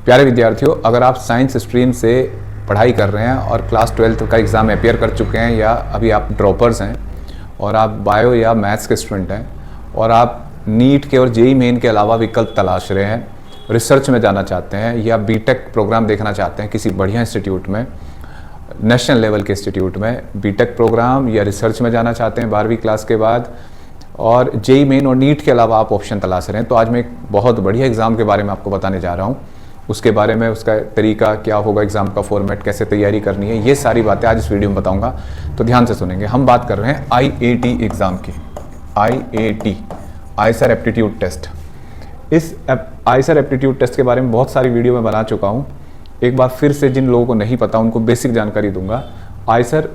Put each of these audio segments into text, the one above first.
प्यारे विद्यार्थियों, अगर आप साइंस स्ट्रीम से पढ़ाई कर रहे हैं और क्लास 12 का एग्ज़ाम अपियर कर चुके हैं या अभी आप ड्रॉपर्स हैं और आप बायो या मैथ्स के स्टूडेंट हैं और आप नीट के और जेई मेन के अलावा विकल्प तलाश रहे हैं, रिसर्च में जाना चाहते हैं या बीटेक प्रोग्राम देखना चाहते हैं किसी बढ़िया इंस्टीट्यूट में, नेशनल लेवल के इंस्टीट्यूट में बीटेक प्रोग्राम या रिसर्च में जाना चाहते हैं 12वीं क्लास के बाद, और जेई मेन और नीट के अलावा आप ऑप्शन तलाश रहे हैं, तो आज मैं एक बहुत बढ़िया एग्ज़ाम के बारे में आपको बताने जा रहा हूँ। उसके बारे में, उसका तरीका क्या होगा, एग्ज़ाम का फॉर्मेट, कैसे तैयारी करनी है, ये सारी बातें आज इस वीडियो में बताऊंगा, तो ध्यान से सुनेंगे। हम बात कर रहे हैं IAT एग्ज़ाम की। IAT, IISER aptitude test. इस आइसर एप्टीट्यूड टेस्ट के बारे में बहुत सारी वीडियो मैं बना चुका हूँ। एक बार फिर से जिन लोगों को नहीं पता उनको बेसिक जानकारी दूंगा। आइसर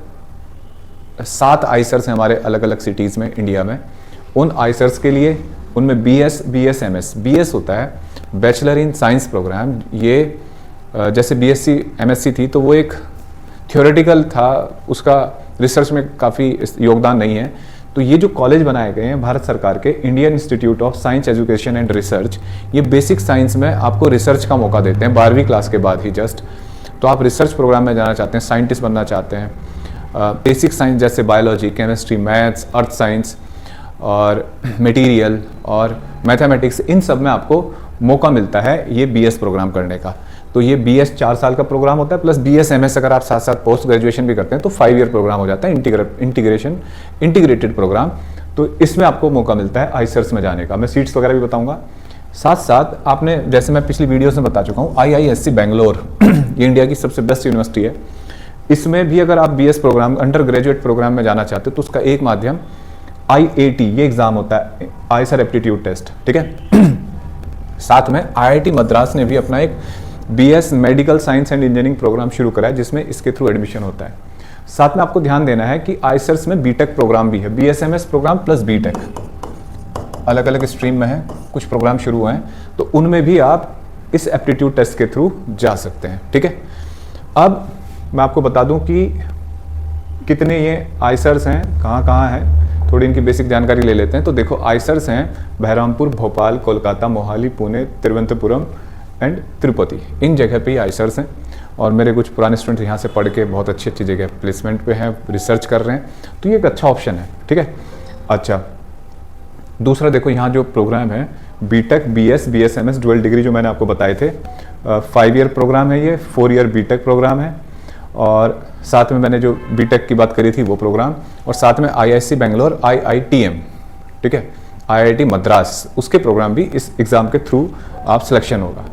7 आइसर्स हैं हमारे अलग अलग सिटीज़ में इंडिया में। उन आइसर्स के लिए उनमें BS MS, BS होता है बैचलर इन साइंस प्रोग्राम। ये जैसे BSc MSc थी तो वो एक थियोरेटिकल था, उसका रिसर्च में काफ़ी योगदान नहीं है। तो ये जो कॉलेज बनाए गए हैं भारत सरकार के, Indian institute of science education and research, ये बेसिक साइंस में आपको रिसर्च का मौका देते हैं 12वीं क्लास के बाद ही जस्ट। तो आप रिसर्च प्रोग्राम में जाना चाहते हैं, साइंटिस्ट बनना चाहते हैं, बेसिक साइंस जैसे biology, chemistry, maths, earth science और मटेरियल और मैथमेटिक्स, इन सब में आपको मौका मिलता है ये BS प्रोग्राम करने का। तो ये BS 4 साल का प्रोग्राम होता है, प्लस BS MS अगर आप साथ साथ पोस्ट ग्रेजुएशन भी करते हैं तो 5 ईयर प्रोग्राम हो जाता है, इंटीग्रेटेड प्रोग्राम। तो इसमें आपको मौका मिलता है आइसर्स में जाने का। मैं सीट्स वगैरह भी बताऊंगा। साथ साथ आपने, जैसे मैं पिछली वीडियो में बता चुका हूँ, IISc बेंगलोर ये इंडिया की सबसे बेस्ट यूनिवर्सिटी है। इसमें भी अगर आप BS program, undergraduate program में जाना चाहते हो तो उसका एक माध्यम IAT ये एग्ज़ाम होता है, आइसर एप्टीट्यूड टेस्ट, ठीक है। साथ में IIT मद्रास ने भी अपना एक BS medical science and engineering program शुरू करा है, जिसमें इसके थ्रू एडमिशन होता है। साथ में आपको ध्यान देना है कि आइसर्स में बीटेक प्रोग्राम भी है, BS MS program plus BTech, अलग अलग स्ट्रीम में है, कुछ प्रोग्राम शुरू हुए हैं, तो उनमें भी आप इस एप्टीट्यूड टेस्ट के थ्रू जा सकते हैं, ठीक है। अब मैं आपको बता दूं कि कितने ये आइसर्स हैं, कहाँ कहाँ हैं, थोड़ी इनकी बेसिक जानकारी ले लेते हैं। तो देखो, आइसर्स हैं बहरामपुर, भोपाल, कोलकाता, मोहाली, पुणे, तिरुवनंतपुरम एंड तिरुपति, इन जगह पे ही आइसर्स हैं। और मेरे कुछ पुराने स्टूडेंट यहाँ से पढ़ के बहुत अच्छी अच्छी जगह प्लेसमेंट पे हैं, रिसर्च कर रहे हैं, तो ये एक अच्छा ऑप्शन है, ठीक है। अच्छा, दूसरा देखो, यहाँ जो प्रोग्राम है BTech, BS MS dual degree जो मैंने आपको बताए थे, 5 ईयर प्रोग्राम है ये, 4 ईयर बीटेक प्रोग्राम है, और साथ में मैंने जो बीटेक की बात करी थी वो प्रोग्राम, और साथ में IISc बेंगलोर, IITM, ठीक है, IIT मद्रास, उसके प्रोग्राम भी इस एग्ज़ाम के थ्रू आप सिलेक्शन होगा।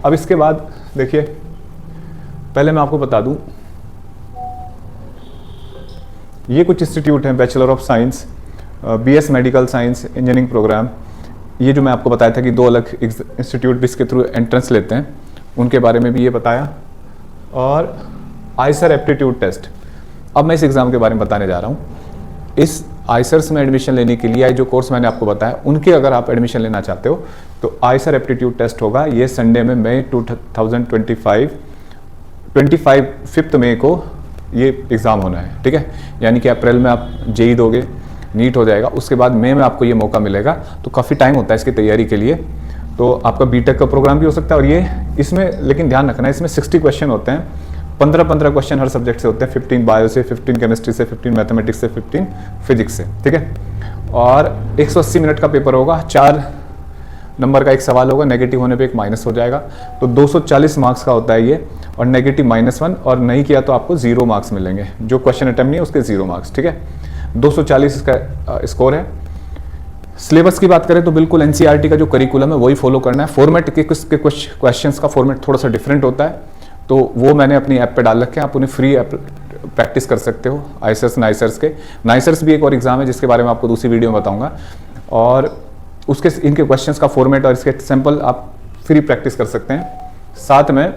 अब इसके बाद देखिए, पहले मैं आपको बता दूं, ये कुछ इंस्टीट्यूट हैं bachelor of science, BS medical science engineering program. ये जो मैं आपको बताया था कि 2 अलग इंस्टीट्यूट भी इसके थ्रू एंट्रेंस लेते हैं, उनके बारे में भी ये बताया। और आइसर एप्टीट्यूड टेस्ट, अब मैं इस एग्ज़ाम के बारे में बताने जा रहा हूँ। इस आइसर्स में एडमिशन लेने के लिए जो कोर्स मैंने आपको बताया, उनके अगर आप एडमिशन लेना चाहते हो तो आइसर एप्टीट्यूड टेस्ट होगा। ये संडे में मई 2025 5th मई को ये एग्ज़ाम होना है, ठीक है। यानी कि अप्रैल में आप जेई दोगे, नीट हो जाएगा, उसके बाद मई में आपको ये मौका मिलेगा। तो काफ़ी टाइम होता है इसकी तैयारी के लिए। तो आपका बीटेक का प्रोग्राम भी हो सकता है, और ये इसमें लेकिन ध्यान रखना है, इसमें 60 क्वेश्चन होते हैं, 15 क्वेश्चन हर सब्जेक्ट से होते हैं, 15 बायो से, 15 केमिस्ट्री से, 15 मैथमेटिक्स से, 15 फिजिक्स से, ठीक है। और 180 मिनट का पेपर होगा, 4 नंबर का एक सवाल होगा, नेगेटिव होने पे एक माइनस हो जाएगा, तो 240 मार्क्स का होता है ये, और नेगेटिव -1, और नहीं किया तो आपको 0 मार्क्स मिलेंगे। जो क्वेश्चन अटेम्प्ट नहीं है उसके 0 मार्क्स, ठीक है। 240 इसका स्कोर है। सिलेबस की बात करें तो बिल्कुल NCERT का जो करिकुलम है वही फॉलो करना है। फॉर्मेट के कुछ क्वेश्चंस का फॉर्मेट थोड़ा सा डिफरेंट होता है, तो वो मैंने अपनी ऐप पे डाल रखे हैं, आप उन्हें फ्री ऐप प्रैक्टिस कर सकते हो। आइसर्स, नाइसर्स के, नाइसर्स भी एक और एग्जाम है जिसके बारे में आपको दूसरी वीडियो में बताऊंगा, और उसके इनके क्वेश्चंस का फॉर्मेट और इसके सैंपल आप फ्री प्रैक्टिस कर सकते हैं। साथ में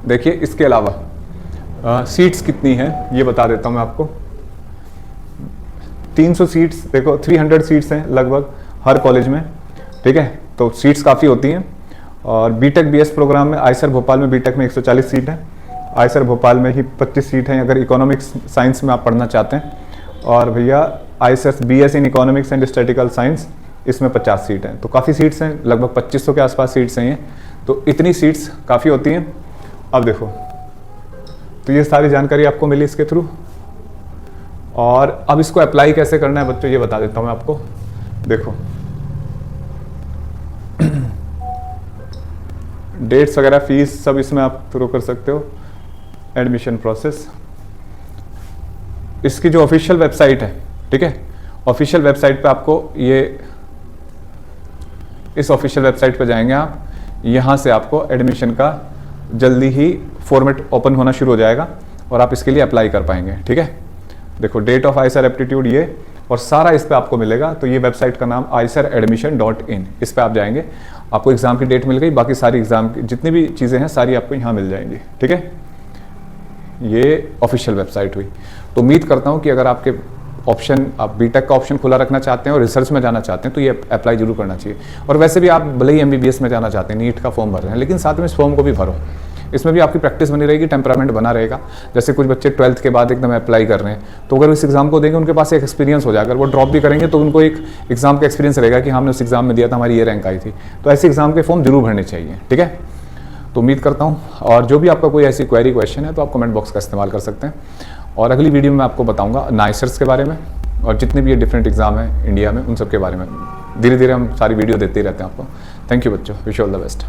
देखिए, इसके अलावा सीट्स कितनी हैं ये बता देता हूँ मैं आपको। 300 सीट्स, देखो 300 सीट्स हैं लगभग हर कॉलेज में, ठीक है। तो सीट्स काफ़ी होती हैं। और बीटेक BS प्रोग्राम में आइसर भोपाल में बीटेक में 140 सीट है, आइसर भोपाल में ही 25 सीट हैं अगर इकोनॉमिक्स साइंस में आप पढ़ना चाहते हैं। और भैया Eicher BS in economics and statistical science, इसमें 50 सीट हैं। तो काफ़ी सीट्स हैं, लगभग 2500 के आसपास सीट्स हैं ये। तो इतनी सीट्स काफ़ी होती हैं। अब देखो, तो ये सारी जानकारी आपको मिली इसके थ्रू। और अब इसको अप्लाई कैसे करना है बच्चों, ये बता देता हूँ मैं आपको। देखो डेट्स वगैरह, फीस सब इसमें आप थ्रो कर सकते हो। एडमिशन प्रोसेस, इसकी जो ऑफिशियल वेबसाइट है, ठीक है, ऑफिशियल वेबसाइट पे आपको ये, इस ऑफिशियल वेबसाइट पे जाएंगे आप, यहाँ से आपको एडमिशन का जल्दी ही फॉर्मेट ओपन होना शुरू हो जाएगा और आप इसके लिए अप्लाई कर पाएंगे, ठीक है। देखो डेट ऑफ आईसर एप्टीट्यूड ये, और सारा इस पे आपको मिलेगा। तो ये वेबसाइट का नाम iceradmission.in, इस पे आप जाएंगे, आपको एग्जाम की डेट मिल गई, बाकी सारी एग्जाम की जितनी भी चीज़ें हैं सारी आपको यहाँ मिल जाएंगी, ठीक है। ये ऑफिशियल वेबसाइट हुई। तो उम्मीद करता हूँ कि अगर आपके ऑप्शन, आप बीटेक का ऑप्शन खुला रखना चाहते हैं और रिसर्च में जाना चाहते हैं तो ये अप्लाई जरूर करना चाहिए। और वैसे भी आप भले ही एमबीबीएस में जाना चाहते हैं, नीट का फॉर्म भर रहे हैं, लेकिन साथ में इस फॉर्म को भी भरो, इसमें भी आपकी प्रैक्टिस बनी रहेगी, टेम्परामेंट बना रहेगा। जैसे कुछ बच्चे 12th के बाद एकदम अप्लाई कर रहे हैं, तो अगर इस एग्जाम को देंगे उनके पास एक एक्सपीरियंस हो जाएगा। अगर वो ड्रॉप भी करेंगे तो उनको एक एग्जाम का एक्सपीरियंस रहेगा कि हमने उस एग्जाम में दिया था, हमारी ये रैंक आई थी। तो ऐसे एग्जाम के फॉर्म जरूर भरने चाहिए, ठीक है। तो उम्मीद करता हूँ, और जो भी आपका कोई ऐसी क्वेरी क्वेश्चन है तो आप कमेंट बॉक्स का इस्तेमाल कर सकते हैं। और अगली वीडियो में आपको बताऊँगा नाइसर्स के बारे में, और जितने भी ये डिफरेंट एग्जाम है इंडिया में उन सब के बारे में धीरे धीरे हम सारी वीडियो देते ही रहते हैं आपको। थैंक यू बच्चों, विश ऑल द बेस्ट।